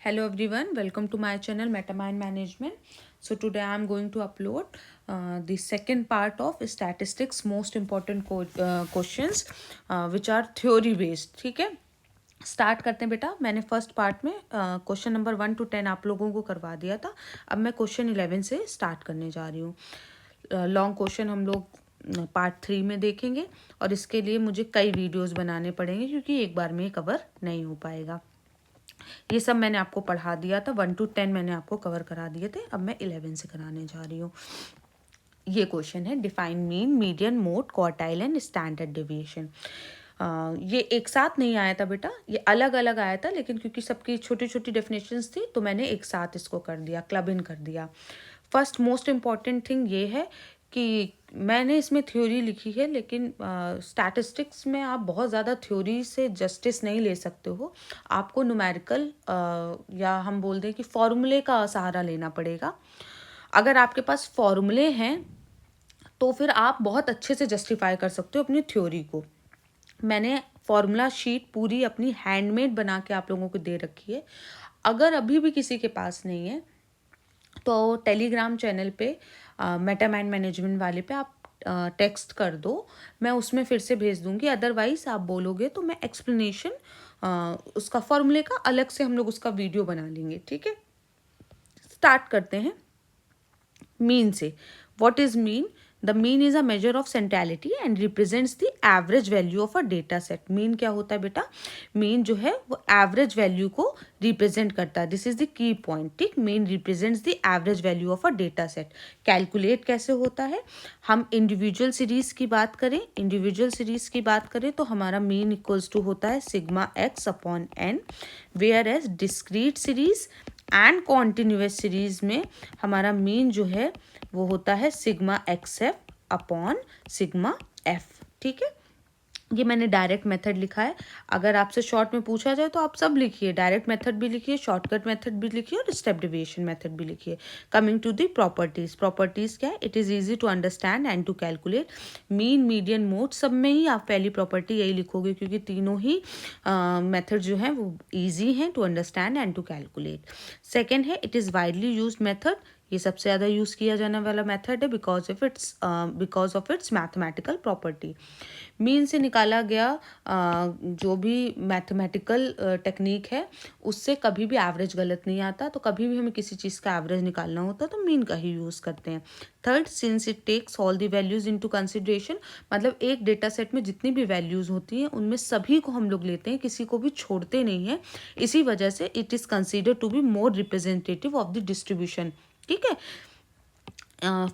Hello everyone, welcome to my channel Metamind Management. So today I am going to upload the second part of statistics most important questions which are theory based. ठीक है, start करते हैं बेटा. मैंने first part में question number 1 to 10 आप लोगों को करवा दिया था. अब मैं क्वेश्चन 11 से स्टार्ट करने जा रही हूँ. लॉन्ग क्वेश्चन हम लोग पार्ट 3 में देखेंगे और इसके लिए मुझे कई वीडियोस बनाने पड़ेंगे क्योंकि एक बार में ये कवर नहीं हो पाएगा. ये सब मैंने आपको पढ़ा दिया था. 1 to 10 मैंने आपको कवर करा दिए थे. अब मैं 11 से कराने जा रही हूँ. ये क्वेश्चन है, define mean, median, mode, quartile and standard deviation. ये एक साथ नहीं आया था बेटा, ये अलग अलग आया था, लेकिन क्योंकि सबकी छोटी छोटी डेफिनेशंस थी तो मैंने एक साथ इसको कर दिया, क्लब इन कर दिया. फर्स्ट मोस्ट इम्पॉर्टेंट थिंग ये है कि मैंने इसमें थ्योरी लिखी है, लेकिन स्टैटिस्टिक्स में आप बहुत ज़्यादा थ्योरी से जस्टिस नहीं ले सकते हो. आपको न्यूमेरिकल या हम बोल दें कि फॉर्मूले का सहारा लेना पड़ेगा. अगर आपके पास फॉर्मूले हैं तो फिर आप बहुत अच्छे से जस्टिफाई कर सकते हो अपनी थ्योरी को. मैंने फॉर्मूला शीट पूरी अपनी हैंडमेड बना के आप लोगों को दे रखी है. अगर अभी भी किसी के पास नहीं है तो टेलीग्राम चैनल पे मेटामाइंड मैनेजमेंट वाले पे आप टेक्स्ट कर दो, मैं उसमें फिर से भेज दूंगी. अदरवाइज आप बोलोगे तो मैं एक्सप्लेनेशन उसका फॉर्मूले का अलग से हम लोग उसका वीडियो बना लेंगे. ठीक है, स्टार्ट करते हैं मीन से. What is mean? The mean is a measure of centrality and represents the average value of a data set. Mean क्या होता है बेटा? मीन जो है वो एवरेज वैल्यू को रिप्रेजेंट करता है. This is the key point. ठीक, mean represents the average value of a data set. Calculate कैसे होता है? हम इंडिविजुअल सीरीज की बात करें, तो हमारा मीन इक्वल्स टू होता है sigma X upon N. Whereas discrete series and continuous series में हमारा मीन जो है वो होता है sigma X F upon sigma F. ठीक है, ये मैंने डायरेक्ट मेथड लिखा है. अगर आपसे शॉर्ट में पूछा जाए तो आप सब लिखिए, डायरेक्ट मेथड भी लिखिए, शॉर्टकट मेथड भी लिखिए और स्टेप डेविएशन मेथड भी लिखिए. Coming to the properties. Properties क्या है? It is easy to understand and to calculate. Mean, median, mode, सब में ही आप पहली प्रॉपर्टी यही लिखोगे क्योंकि तीनों ही मेथड जो हैं वो ईजी हैं to understand and to calculate. Second है, it is widely use method. ये सबसे ज़्यादा यूज़ किया जाने वाला मेथड है because of its mathematical property. Mean से निकाला गया जो भी मैथमेटिकल टेक्निक है उससे कभी भी एवरेज गलत नहीं आता. तो कभी भी हमें किसी चीज़ का एवरेज निकालना होता है तो मीन का ही यूज़ करते हैं. Third, since it takes all the values into consideration. मतलब एक डेटा सेट में जितनी भी वैल्यूज होती हैं उनमें सभी को हम लोग लेते हैं, किसी को भी छोड़ते नहीं हैं. इसी वजह से it is consider to be more representative of the distribution. ठीक है.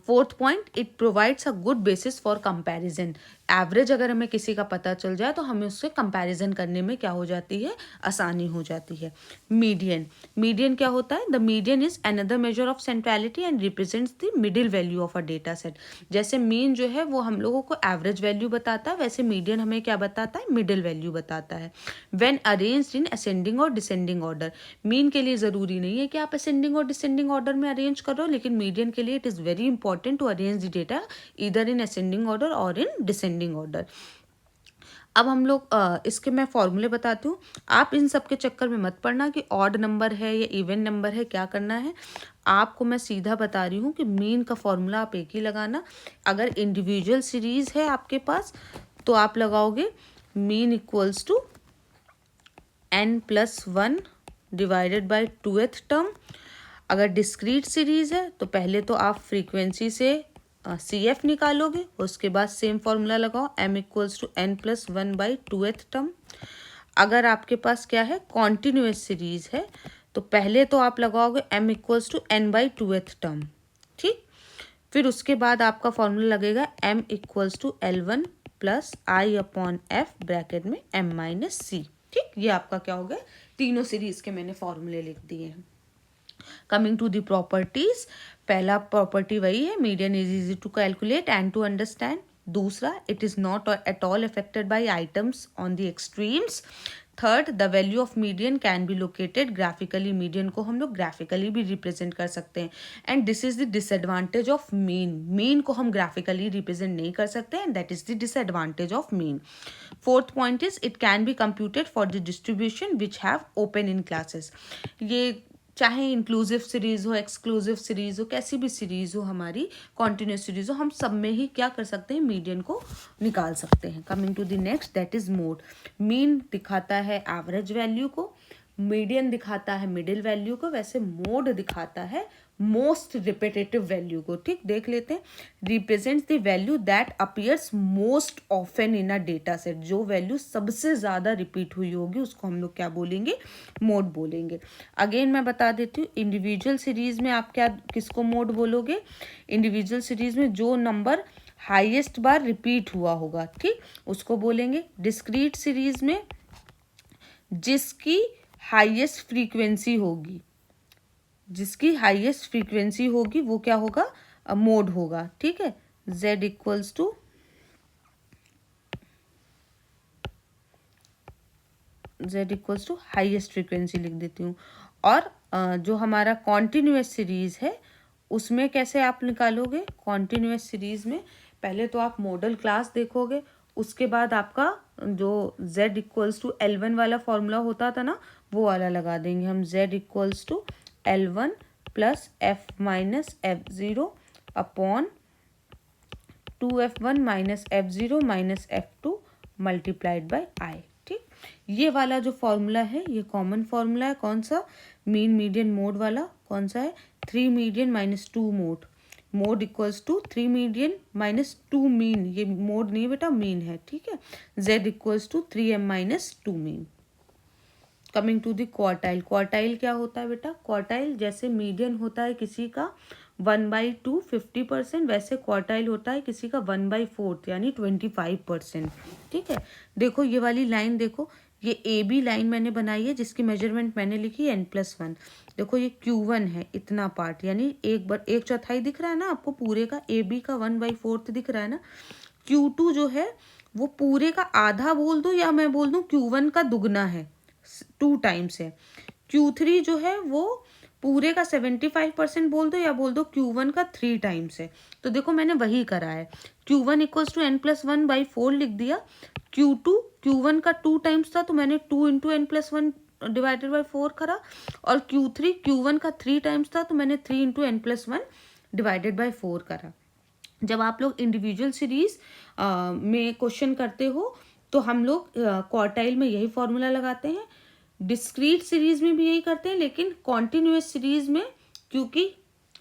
Fourth point, it provides a good basis for comparison. Average अगर हमें किसी का पता चल जाए तो हमें उससे कंपैरिजन करने में क्या हो जाती है? आसानी हो जाती है. मीडियन. मीडियन क्या होता है? The median is another measure of centrality and represents the middle value of a data set. जैसे मीन जो है वो हम लोगों को एवरेज वैल्यू बताता है, वैसे मीडियन हमें क्या बताता है? मिडिल वैल्यू बताता है. व्हेन अरेंज्ड इन असेंडिंग और डिसेंडिंग ऑर्डर. मीन के लिए ज़रूरी नहीं है कि आप असेंडिंग और डिसेंडिंग ऑर्डर में अरेंज करो, लेकिन मीडियन के लिए it is very important to arrange the data either in ascending order और इन डिसेंडिंग ऑर्डर. अब हम लोग इसके मैं फॉर्मूले बताती हूँ. आप इन सब के चक्कर में मत पड़ना कि ऑड नंबर है या इवन नंबर है, क्या करना है आपको मैं सीधा बता रही हूँ कि मीन का फॉर्मूला आप एक ही लगाना. अगर इंडिविजुअल सीरीज है आपके पास तो आप लगाओगे mean equals to n+1 divided by 2th term. अगर डिस्क्रीट सीरीज है तो पहले तो आप फ्रीक्वेंसी से CF निकालोगे, उसके बाद सेम फॉर्मूला लगाओ m equals to n+1/2th term. अगर आपके पास क्या है? कॉन्टिन्यूस सीरीज है तो पहले तो आप लगाओगे m equals to n/2th term. ठीक, फिर उसके बाद आपका फॉर्मूला लगेगा m equals to L1 plus I upon F bracket में m-c. ठीक, ये आपका क्या हो गया? तीनों सीरीज के मैंने फॉर्मूले लिख दिए हैं. Coming to the properties. पहला प्रॉपर्टी वही है, median is easy to calculate and to understand. दूसरा, it is not at all affected by items on the extremes. Third, the value of median can be located graphically. Median को हम लोग graphically भी represent कर सकते हैं. And this is the disadvantage of mean. Mean को हम graphically represent नहीं कर सकते and that is the disadvantage of mean. Fourth point is it can be computed for the distribution which have open in classes. ये चाहे inclusive series हो, exclusive series हो, कैसी भी सीरीज हो, हमारी कॉन्टिन्यूस सीरीज हो, हम सब में ही क्या कर सकते हैं, मीडियन को निकाल सकते हैं। Coming to the next, that is mode. Mean दिखाता है एवरेज वैल्यू को, मीडियन दिखाता है मिडिल वैल्यू को, वैसे मोड दिखाता है मोस्ट रिपीटेटिव वैल्यू को। ठीक, देख लेते हैं। Represents the value that appears most often in a data set. जो वैल्यू सबसे ज़्यादा रिपीट हुई होगी उसको हम लोग क्या बोलेंगे, मोड बोलेंगे। अगेन मैं बता देती हूँ, इंडिविजुअल सीरीज में आप क्या किसको मोड बोलोगे, इंडिविजुअल सीरीज में जो नंबर हाईएस्ट बार रिपीट हुआ होगा, ठीक, उसको बोलेंगे। डिस्क्रीट सीरीज में जिसकी हाईएस्ट फ्रीक्वेंसी होगी, जिसकी हाईएस्ट फ्रीक्वेंसी होगी वो क्या होगा, मोड होगा। ठीक है, z equals to highest frequency लिख देती हूँ। और जो हमारा कॉन्टिन्यूअस सीरीज है उसमें कैसे आप निकालोगे, कॉन्टिन्यूअस सीरीज में पहले तो आप मॉडल क्लास देखोगे, उसके बाद आपका जो z इक्वल्स टू L1 वाला फॉर्मूला होता था ना, वो वाला लगा देंगे हम। z equals to L1 plus f minus f0 upon 2f1 minus f0 minus f2 multiplied by i। ठीक, ये वाला जो फॉर्मूला है ये कॉमन फॉर्मूला है। कौन सा, मीन मीडियन मोड वाला। कौन सा है, 3 median minus 2 mode. Mode equals to 3 median minus 2 mean, ये मोड नहीं बेटा, मीन है। ठीक है, z equals to 3m minus 2 mean. Coming to the quartile. Quartile क्या होता है बेटा, क्वार्टाइल जैसे मीडियन होता है किसी का 1/2 50%, वैसे क्वार्टाइल होता है किसी का 1/4 यानी 25%। ठीक है, देखो ये वाली लाइन देखो, ये ए बी लाइन मैंने बनाई है जिसकी मेजरमेंट मैंने लिखी n+1। देखो ये Q1 है, इतना पार्ट यानी एक चौथाई दिख रहा है ना आपको पूरे का, ए बी का 1/4 दिख रहा है ना। Q2 जो है वो पूरे का आधा बोल दो या मैं बोल दूं Q1 का दुगना है, 2 टाइम्स है। Q3 जो है वो पूरे का 75% बोल दो या बोल दो Q1 का 3 टाइम्स है। तो देखो मैंने वही करा है, Q1 इक्वल्स टू n+1/4 लिख दिया। Q2 Q1 का 2 टाइम्स था तो मैंने 2 इंटू n+1 डिवाइडेड बाई 4 करा, और Q3 Q1 का 3 टाइम्स था तो मैंने 3 इंटू n+1 डिवाइडेड बाई 4 करा। जब आप लोग इंडिविजुअल सीरीज में क्वेश्चन करते हो तो हम लोग क्वार्टाइल में यही फॉर्मूला लगाते हैं, डिस्क्रीट सीरीज में भी यही करते हैं, लेकिन कॉन्टिन्यूअस सीरीज में क्योंकि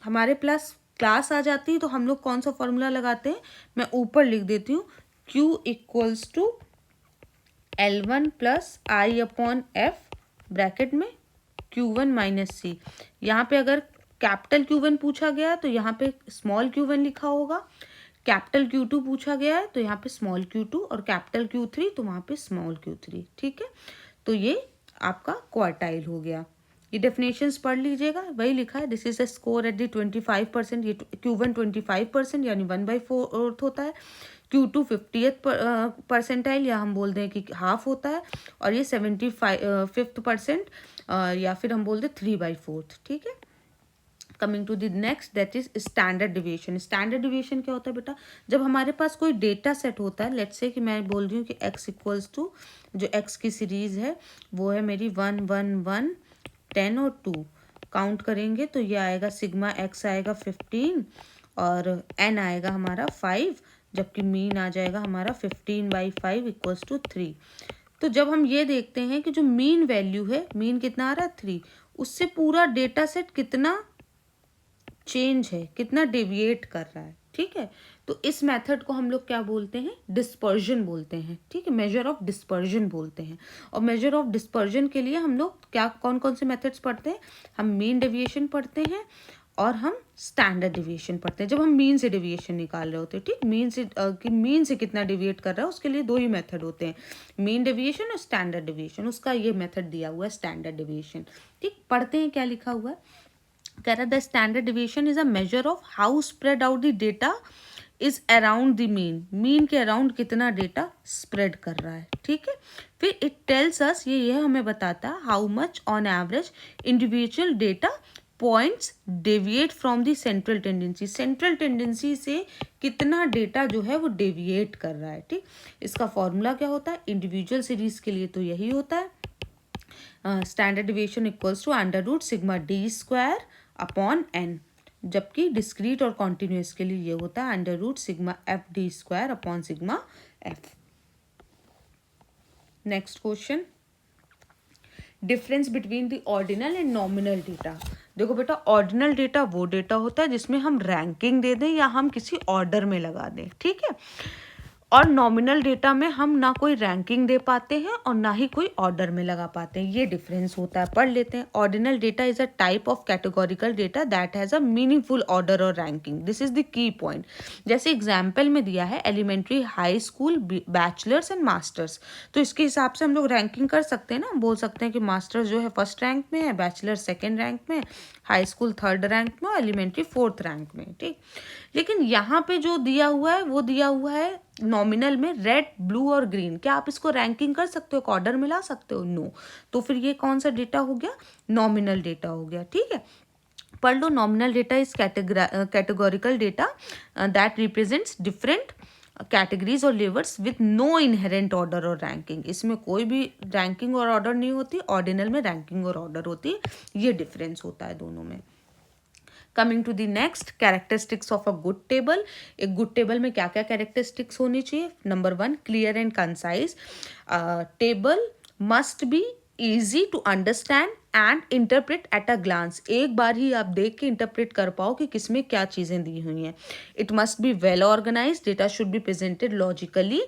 हमारे प्लस क्लास आ जाती है तो हम लोग कौन सा फॉर्मूला लगाते हैं, मैं ऊपर लिख देती हूँ, Q equals to L1 plus I upon F bracket में Q1 माइनस सी। यहाँ पे अगर कैपिटल Q1 पूछा गया तो यहाँ पे स्मॉल Q1 लिखा होगा, कैपिटल Q2 पूछा गया है तो यहाँ पे स्मॉल Q2, और कैपिटल Q3 तो वहाँ पे स्मॉल Q3। ठीक है, तो ये आपका क्वार्टाइल हो गया। ये डेफिनेशंस पढ़ लीजिएगा, वही लिखा है, this is a score at the 25%। ये Q1 25% यानी 1/4 होता है, Q2 50th परसेंटाइल या हम बोल दें कि हाफ होता है, और ये 75th% या फिर हम बोल दें 3/4। ठीक है, coming to the next, that is standard deviation. Standard deviation क्या होता है बेटा, जब हमारे पास कोई डेटा सेट होता है, लेट्स से कि मैं बोल रही हूँ कि x इक्वल्स टू जो x की सीरीज है वो है मेरी 1 1 1 10 और 2, काउंट करेंगे तो ये आएगा सिग्मा x आएगा 15 और n आएगा हमारा 5, जबकि मीन आ जाएगा हमारा 15/5 इक्वल्स टू 3। तो जब हम ये देखते हैं कि जो मीन वैल्यू है, मीन कितना आ रहा है 3, उससे पूरा डेटा सेट कितना चेंज है, कितना डेविएट कर रहा है। ठीक है, तो इस मेथड को हम लोग क्या बोलते हैं, डिस्पर्जन बोलते हैं। ठीक है, मेजर ऑफ डिस्पर्जन बोलते हैं। और मेजर ऑफ डिस्पर्जन के लिए हम लोग क्या कौन कौन से मेथड्स पढ़ते हैं, हम मीन डेविएशन पढ़ते हैं और हम स्टैंडर्ड डेविएशन पढ़ते हैं। जब हम मीन से डेविएशन निकाल रहे होते हैं, ठीक, मीन से कितना डेविएट कर रहा है उसके लिए 2 ही मेथड होते हैं, मीन डेविएशन और स्टैंडर्ड डेविएशन। उसका ये मेथड दिया हुआ है स्टैंडर्ड डेविएशन। ठीक, पढ़ते हैं क्या लिखा हुआ है, कह रहा है the standard deviation is a measure of how spread out the data is around the mean. Mean के अराउंड कितना डेटा स्प्रेड कर रहा है। ठीक है, फिर इट टेल्स अस, ये हमें बताता है how much on average individual data points deviate from the central tendency, central tendency से कितना डेटा जो है वो डेविएट कर रहा है। ठीक, इसका फॉर्मूला क्या होता है, इंडिविजुअल सीरीज के लिए तो यही होता है, standard deviation equals to under root sigma D square upon N, जबकि डिस्क्रीट और कॉन्टिन्यूस के लिए ये होता है under root sigma F D square upon sigma F. Next question, difference between the ordinal and nominal data. देखो बेटा, ordinal data वो डेटा होता है जिसमें हम रैंकिंग दे दें या हम किसी ऑर्डर में लगा दें, ठीक है। और नॉमिनल डेटा में हम ना कोई रैंकिंग दे पाते हैं और ना ही कोई ऑर्डर में लगा पाते हैं, ये डिफरेंस होता है। पढ़ लेते हैं। Ordinal data is a type of categorical data that has a meaningful order और ranking, this is the key point. जैसे एग्जाम्पल में दिया है elementary, high school, bachelors and masters, तो इसके हिसाब से हम लोग रैंकिंग कर सकते हैं ना, बोल सकते हैं कि मास्टर्स जो है फर्स्ट रैंक में है, बैचलर सेकेंड रैंक में, हाई स्कूल थर्ड रैंक में और एलिमेंट्री फोर्थ रैंक में, ठीक। लेकिन यहाँ पे जो दिया हुआ है वो दिया हुआ है नॉमिनल में रेड, ब्लू और ग्रीन। क्या आप इसको रैंकिंग कर सकते हो, एक ऑर्डर में ला सकते हो? नो। तो फिर ये कौन सा डेटा हो गया, नॉमिनल डेटा हो गया, ठीक है। पढ़ लो, nominal data is categorical data that represents different categories और levels with no inherent order और रैंकिंग। इसमें कोई भी रैंकिंग और ऑर्डर नहीं होती, ऑर्डिनल में रैंकिंग और ऑर्डर होती है, ये डिफरेंस होता है दोनों में। Coming to the next, characteristics of a good table. एक गुड टेबल में क्या क्या कैरेक्टरिस्टिक्स होनी चाहिए? Number 1, clear and concise. Table must be easy to understand and interpret at a glance, एक बार ही आप देख के इंटरप्रेट कर पाओ कि किसमें क्या चीज़ें दी हुई हैं। It must be well organise, data should be presented logically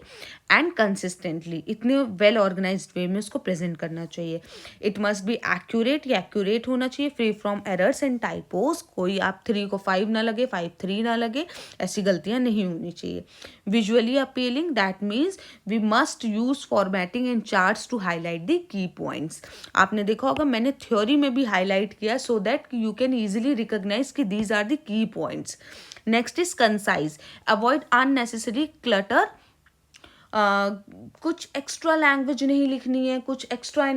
and consistently, इतने वेल ऑर्गेनाइज वे में उसको प्रेजेंट करना चाहिए। इट मस्ट बी एक्यूरेट, या एक्यूरेट होना चाहिए, free from errors and typos, कोई आप 3 को 5 ना लगे, 5 3 ना लगे, ऐसी गलतियाँ नहीं होनी चाहिए। Visually appealing, that means we must use formatting and charts to highlight the key points. आपने देखा होगा मैंने थ्योरी में भी हाईलाइट किया, so that you can easily recognize कि these are the key points. Next is concise, avoid unnecessary clutter, कुछ extra language नहीं लिखनी है, कुछ एक्स्ट्रा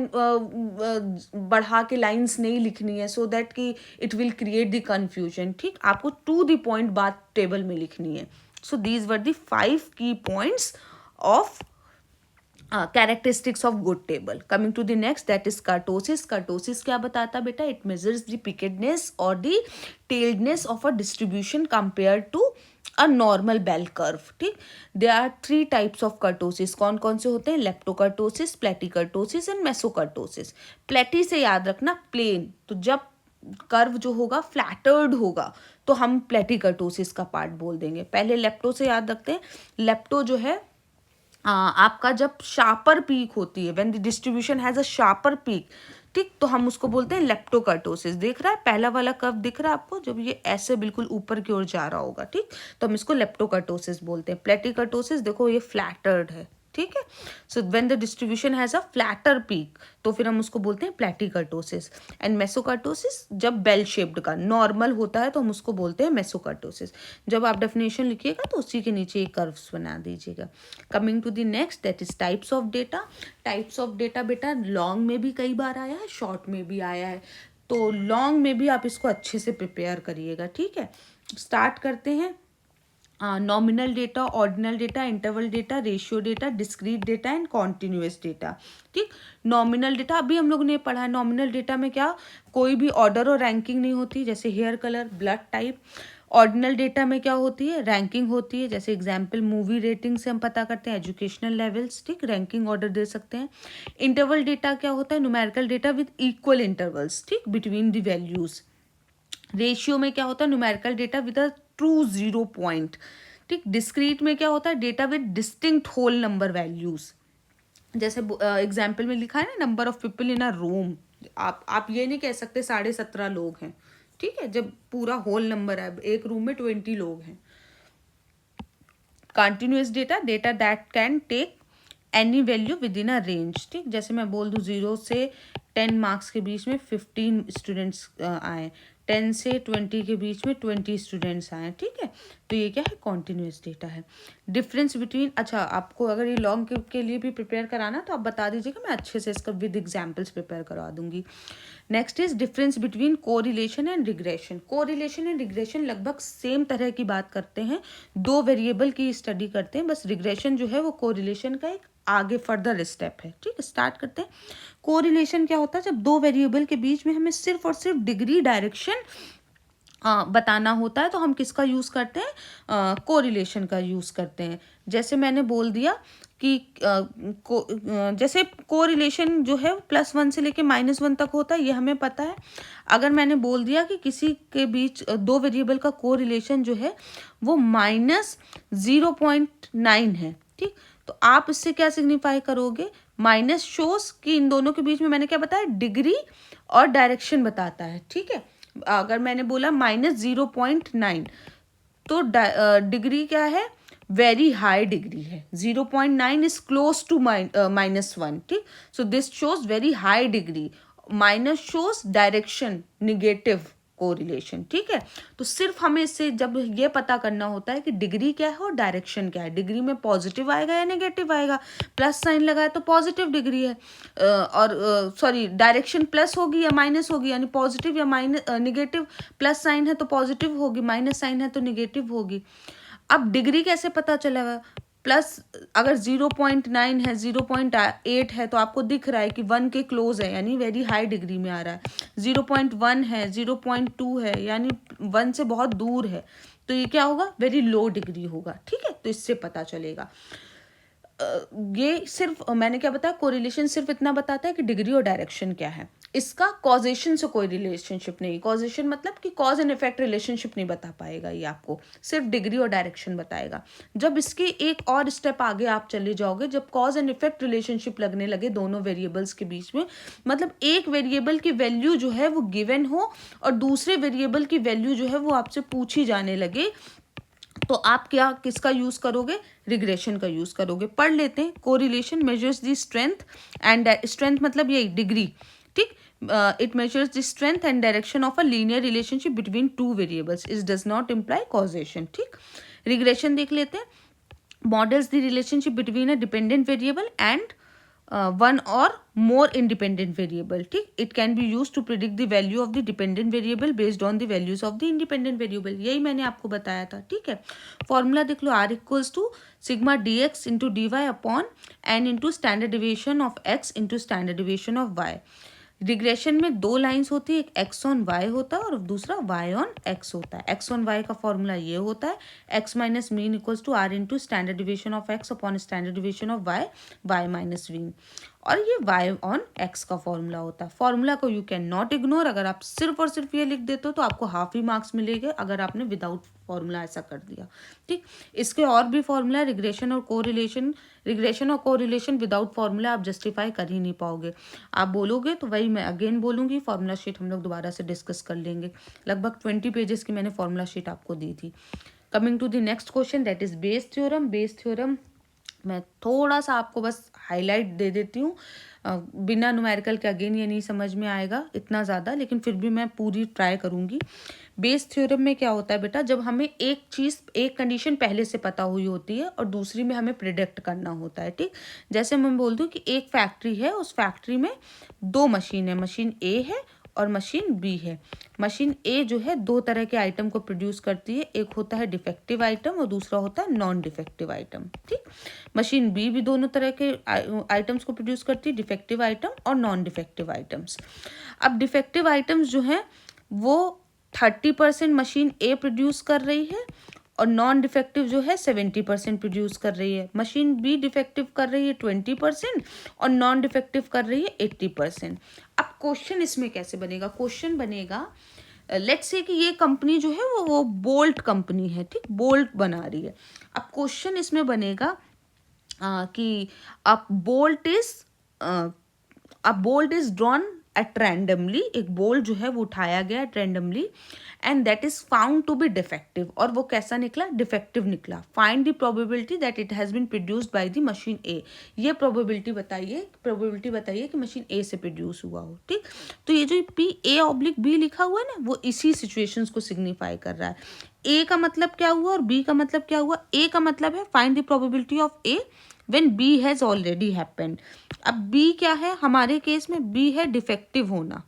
बढ़ा के लाइंस नहीं लिखनी है, सो दैट कि it will create the confusion, ठीक। आपको टू द पॉइंट बात टेबल में लिखनी है। सो दीज वर द 5 की points of characteristics of good table. Coming to the next, that is kurtosis. Kurtosis क्या बताता बेटा? It measures the pickedness or the tailedness of a distribution compared to a normal bell curve, ठीक। There are 3 types of kurtosis. कौन कौन से होते हैं? leptokurtosis, platykurtosis and mesokurtosis. platy से याद रखना plain, तो जब कर्व जो होगा फ्लैटर्ड होगा तो हम प्लेटिकर्टोसिस का पार्ट बोल देंगे। पहले लेप्टो से याद रखते हैं। लेप्टो जो है आपका जब शार्पर पीक होती है, when the distribution has a sharper peak, ठीक, तो हम उसको बोलते हैं लेप्टोकर्टोसिस। देख रहा है पहला वाला कर्व दिख रहा है आपको, जब ये ऐसे बिल्कुल ऊपर की ओर जा रहा होगा, ठीक, तो हम इसको लेप्टोकर्टोसिस बोलते हैं। प्लेटिकर्टोसिस देखो ये फ्लैटर्ड है, ठीक है। So when the distribution has a flatter peak, तो फिर हम उसको बोलते हैं प्लेटिकर्टोसिस। एंड मेसोकर्टोसिस जब बेल शेप्ड का नॉर्मल होता है तो हम उसको बोलते हैं मेसोकर्टोसिस। जब आप डेफिनेशन लिखिएगा तो उसी के नीचे एक कर्व्स बना दीजिएगा। Coming to the next, that is types of data. Types of data बेटा लॉन्ग में भी कई बार आया है, शॉर्ट में भी आया है, तो लॉन्ग में भी आप इसको अच्छे से प्रिपेयर करिएगा, ठीक है। स्टार्ट करते हैं। Nominal data, ordinal data, interval data, ratio data, discrete data and continuous data, ठीक। नॉमिनल डेटा अभी हम लोग ने पढ़ा है। नॉमिनल डेटा में क्या, कोई भी ऑर्डर और रैंकिंग नहीं होती, जैसे hair colour, blood type. Ordinal data में क्या होती है, रैंकिंग होती है, जैसे एग्जाम्पल मूवी रेटिंग से हम पता करते हैं, एजुकेशनल लेवल्स, ठीक, रैंकिंग ऑर्डर दे सकते हैं। इंटरवल डेटा क्या होता है, numerical data with equal intervals, ठीक, बिटवीन द वैल्यूज। रेशियो में क्या होता है, numerical data with a true 0 point, ठीक। डिस्क्रीट में क्या होता है, data with distinct whole number values, जैसे एग्जाम्पल में लिखा है ना, number of people in a room, आप ये नहीं कह सकते 17.5 लोग हैं, ठीक है, जब पूरा होल नंबर है, एक रूम में 20 लोग हैं। Continuous data, data that can take any value within a range, ठीक, जैसे मैं बोल दूँ 0 से 10 मार्क्स के बीच में 15 स्टूडेंट्स आए, 10 से 20 के बीच में 20 स्टूडेंट्स आए, ठीक है, तो ये क्या है, कॉन्टिन्यूस डेटा है। डिफरेंस बिटवीन, अच्छा आपको अगर ये लॉन्ग के लिए भी प्रिपेयर कराना तो आप बता दीजिएगा, मैं अच्छे से इसका विद एग्जाम्पल्स प्रिपेयर करवा दूंगी। Next is difference between correlation and regression. Correlation and regression लगभग सेम तरह की बात करते हैं, दो वेरिएबल की स्टडी करते हैं, बस रिग्रेशन जो है वो कोरिलेशन का एक आगे फर्दर स्टेप है, ठीक है। स्टार्ट करते हैं। कोरिलेशन क्या होता है, जब दो वेरिएबल के बीच में हमें सिर्फ और सिर्फ डिग्री डायरेक्शन बताना होता है तो हम किसका यूज़ करते हैं, कोरिलेशन का यूज़ करते हैं। जैसे मैंने बोल दिया कि जैसे कोरिलेशन जो है +1 से लेके -1 तक होता है, ये हमें पता है। अगर मैंने बोल दिया कि किसी के बीच दो वेरिएबल का कोरिलेशन जो है वो -0.9 है, ठीक, तो आप इससे क्या सिग्निफाई करोगे, माइनस शोस कि इन दोनों के बीच में मैंने क्या बताया, डिग्री और डायरेक्शन बताता है, ठीक है। अगर मैंने बोला -0.9 तो डिग्री क्या है, वेरी हाई डिग्री है। 0.9 इज क्लोज टू -1, ठीक, so this shows very high degree. Minus shows direction, negative correlation, ठीक है। तो सिर्फ हमें इससे जब ये पता करना होता है कि डिग्री क्या है और डायरेक्शन क्या है, डिग्री में पॉजिटिव आएगा या नेगेटिव आएगा, प्लस साइन लगाए तो पॉजिटिव डिग्री है, और सॉरी डायरेक्शन प्लस होगी या माइनस होगी, यानी पॉजिटिव या माइनस निगेटिव, प्लस साइन है तो पॉजिटिव होगी, माइनस साइन है तो निगेटिव होगी। अब डिग्री कैसे पता चलेगा, प्लस अगर 0.9 है, 0.8 है तो आपको दिख रहा है कि 1 के क्लोज है, यानी वेरी हाई डिग्री में आ रहा है। 0.1 है, 0.2 है, यानी 1 से बहुत दूर है, तो ये क्या होगा, वेरी लो डिग्री होगा, ठीक है। तो इससे पता चलेगा। ये सिर्फ मैंने क्या बताया, कोरिलेशन सिर्फ इतना बताता है कि डिग्री और डायरेक्शन क्या है, इसका कॉजेशन से कोई रिलेशनशिप नहीं। कॉजेशन मतलब कि कॉज एंड इफेक्ट रिलेशनशिप नहीं बता पाएगा, ये आपको सिर्फ डिग्री और डायरेक्शन बताएगा। जब इसके एक और स्टेप आगे आप चले जाओगे, जब कॉज एंड इफेक्ट रिलेशनशिप लगने लगे दोनों वेरिएबल्स के बीच में, मतलब एक वेरिएबल की वैल्यू जो है वो गिवन हो और दूसरे वेरिएबल की वैल्यू जो है वो आपसे पूछी जाने लगे, तो आप क्या किसका यूज करोगे, रिग्रेशन का यूज करोगे। पढ़ लेते हैं। Correlation measures the strength and strength मतलब यही डिग्री, ठीक, it measures the strength and direction of a linear relationship between two variables. It does not imply causation, ठीक। regression देख लेते हैं। models the relationship between a dependent variable and one or more independent variable, ठीक। it can be used to predict the value of the dependent variable based on the values of the independent variable। यही मैंने आपको बताया था, ठीक है। Formula देख लो, r equals to sigma dx into D Y upon n into standard deviation of x into standard deviation of y। Regression में दो लाइंस होती है, एक एक्स ऑन वाई होता है और दूसरा वाई ऑन एक्स होता है। एक्स ऑन वाई का फॉर्मूला ये होता है, X minus mean equals to R into standard deviation of X upon standard deviation of Y, Y minus mean, और ये वाई ऑन एक्स का फॉर्मूला होता है। फॉर्मूला को यू कैन नॉट इग्नोर। अगर आप सिर्फ और सिर्फ ये लिख देते हो तो आपको हाफ ही मार्क्स मिलेंगे अगर आपने विदाउट फॉर्मूला ऐसा कर दिया, ठीक। इसके और भी फॉर्मूला, रिग्रेशन और कोरिलेशन, रिग्रेशन और कोरिलेशन विदाउट फॉर्मूला आप जस्टिफाई कर ही नहीं पाओगे। आप बोलोगे तो वही मैं अगेन बोलूँगी, फॉर्मूला शीट हम लोग दोबारा से डिस्कस कर लेंगे। लगभग 20 पेजेस की मैंने फॉर्मूला शीट आपको दी थी। Coming to the next question, that is Bayes theorem. Bayes theorem मैं थोड़ा सा आपको बस हाईलाइट दे देती हूँ, बिना न्यूमेरिकल के अगेन ये नहीं समझ में आएगा इतना ज़्यादा, लेकिन फिर भी मैं पूरी ट्राई करूँगी। बेस थ्योरम में क्या होता है बेटा, जब हमें एक चीज़, एक कंडीशन पहले से पता हुई होती है और दूसरी में हमें प्रिडिक्ट करना होता है, ठीक। जैसे मैं बोल दूँ कि एक फैक्ट्री है, उस फैक्ट्री में दो मशीन है, मशीन ए है और मशीन बी है। मशीन ए जो है दो तरह के आइटम को प्रोड्यूस करती है, एक होता है डिफेक्टिव आइटम और दूसरा होता है नॉन डिफेक्टिव आइटम, ठीक। मशीन बी भी दोनों तरह के आइटम्स को प्रोड्यूस करती है, डिफेक्टिव आइटम और नॉन डिफेक्टिव आइटम्स। अब डिफेक्टिव आइटम्स जो हैं वो 30% मशीन ए प्रोड्यूस कर रही है और नॉन डिफेक्टिव जो है 70% प्रोड्यूस कर रही है। मशीन बी डिफेक्टिव कर रही है 20% और नॉन डिफेक्टिव कर रही है 80%। अब क्वेश्चन इसमें कैसे बनेगा, क्वेश्चन बनेगा लेट्स से कि ये कंपनी जो है वो बोल्ट कंपनी है, ठीक, बोल्ट बना रही है। अब क्वेश्चन इसमें बनेगा कि अब bolt is drawn at randomly, एक बॉल जो है वो उठाया गया at randomly and that is found to be defective, और वो कैसा निकला, डिफेक्टिव निकला। Find the probability that it has been produced by the machine A, ये प्रोबेबिलिटी बताइए कि मशीन ए से प्रोड्यूस हुआ हो। ठीक, तो ये जो पी ए ऑब्लिक बी लिखा हुआ है ना, वो इसी सिचुएशंस को सिग्निफाई कर रहा है। ए का मतलब क्या हुआ और बी का मतलब क्या हुआ? ए का मतलब है find the probability of A when B has already happened. अब बी क्या है हमारे केस में? बी है डिफेक्टिव होना,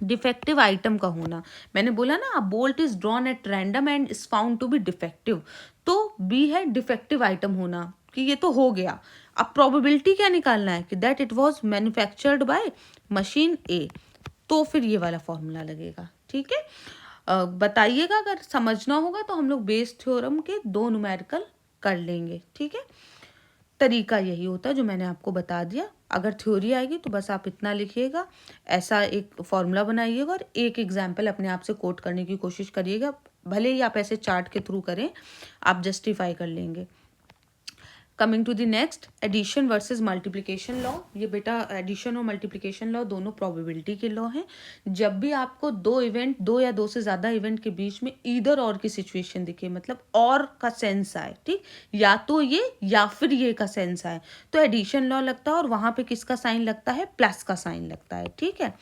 डिफेक्टिव आइटम का होना। मैंने बोला ना, a bolt is drawn at random and is found to be defective, तो बी है डिफेक्टिव आइटम होना, कि ये तो हो गया। अब प्रोबेबिलिटी क्या निकालना है कि that it was manufactured by machine A, तो फिर ये वाला फॉर्मूला लगेगा। ठीक है, बताइएगा अगर समझना होगा तो हम लोग बेस थ्योरम के 2 न्यूमेरिकल कर लेंगे। ठीक है, तरीका यही होता है जो मैंने आपको बता दिया। अगर थ्योरी आएगी तो बस आप इतना लिखिएगा, ऐसा एक फॉर्मूला बनाइएगा और एक एग्जाम्पल अपने आप से कोट करने की कोशिश करिएगा, भले ही आप ऐसे चार्ट के थ्रू करें, आप जस्टिफाई कर लेंगे। Coming to the next, addition versus multiplication law. ये बेटा एडिशन और मल्टीप्लिकेशन लॉ दोनों प्रोबेबिलिटी के लॉ हैं। जब भी आपको दो या दो से ज़्यादा इवेंट के बीच में ईदर और की सिचुएशन दिखे, मतलब और का सेंस आए, ठीक, या तो ये या फिर ये का सेंस आए, तो एडिशन लॉ लगता है, और वहाँ पे किसका साइन लगता है? प्लस का साइन लगता है। ठीक है,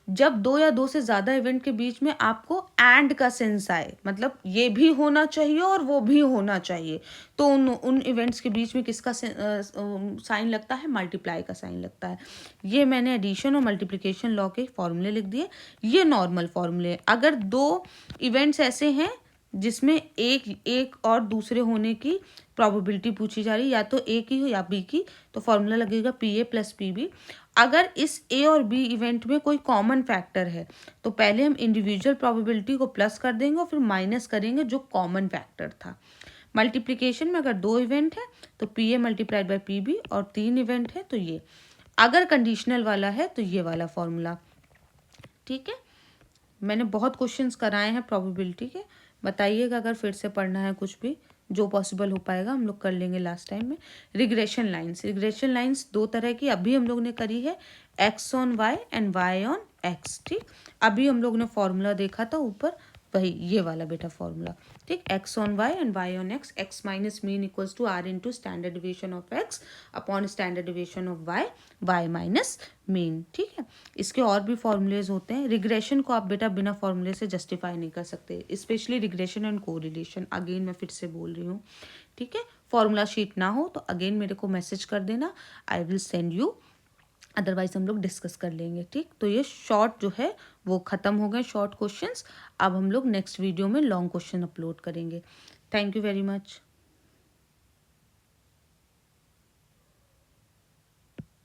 जब दो या दो से ज़्यादा इवेंट के बीच में आपको एंड का सेंस आए, मतलब ये भी होना चाहिए और वो भी होना चाहिए, तो उन इवेंट्स के बीच में किसका साइन लगता है? मल्टीप्लाई का साइन लगता है। ये मैंने एडिशन और मल्टीप्लिकेशन लॉ के फॉर्मूले लिख दिए। ये नॉर्मल फॉर्मूले। अगर दो इवेंट्स ऐसे हैं जिसमें एक और दूसरे होने की प्रोबेबिलिटी पूछी जा रही है, या तो ए की हो या बी की, तो फॉर्मूला लगेगा P A plus P B. अगर इस ए और बी इवेंट में कोई कॉमन फैक्टर है तो पहले हम इंडिविजुअल प्रोबेबिलिटी को प्लस कर देंगे और फिर माइनस करेंगे जो कॉमन फैक्टर था। मल्टीप्लिकेशन में अगर 2 इवेंट है तो P A multiplied by P B, और 3 इवेंट है तो ये। अगर कंडीशनल वाला है तो ये वाला फॉर्मूला। ठीक है, मैंने बहुत क्वेश्चंस कराए हैं प्रोबेबिलिटी के, बताइएगा अगर फिर से पढ़ना है, कुछ भी जो पॉसिबल हो पाएगा हम लोग कर लेंगे लास्ट टाइम में। रिग्रेशन लाइंस 2 तरह की अभी हम लोग ने करी है, X on Y and Y on X. ठीक, अभी हम लोग ने फॉर्मूला देखा था ऊपर, वही ये वाला बेटा फॉर्मूला। ठीक, X on Y and Y on X, X minus mean equals to R into standard deviation of X upon standard deviation of Y, Y minus mean. ठीक है, इसके और भी फॉर्मूलेज होते हैं। रिग्रेशन को आप बेटा बिना फॉर्मूले से जस्टिफाई नहीं कर सकते, specially regression and correlation. Again मैं फिर से बोल रही हूँ, ठीक है, फॉर्मूला शीट ना हो तो अगेन मेरे को मैसेज कर देना, I will send you, otherwise हम लोग डिस्कस कर लेंगे। ठीक, तो ये शॉर्ट जो है वो ख़त्म हो गए शॉर्ट क्वेश्चंस। अब हम लोग नेक्स्ट वीडियो में लॉन्ग क्वेश्चन अपलोड करेंगे। Thank you very much.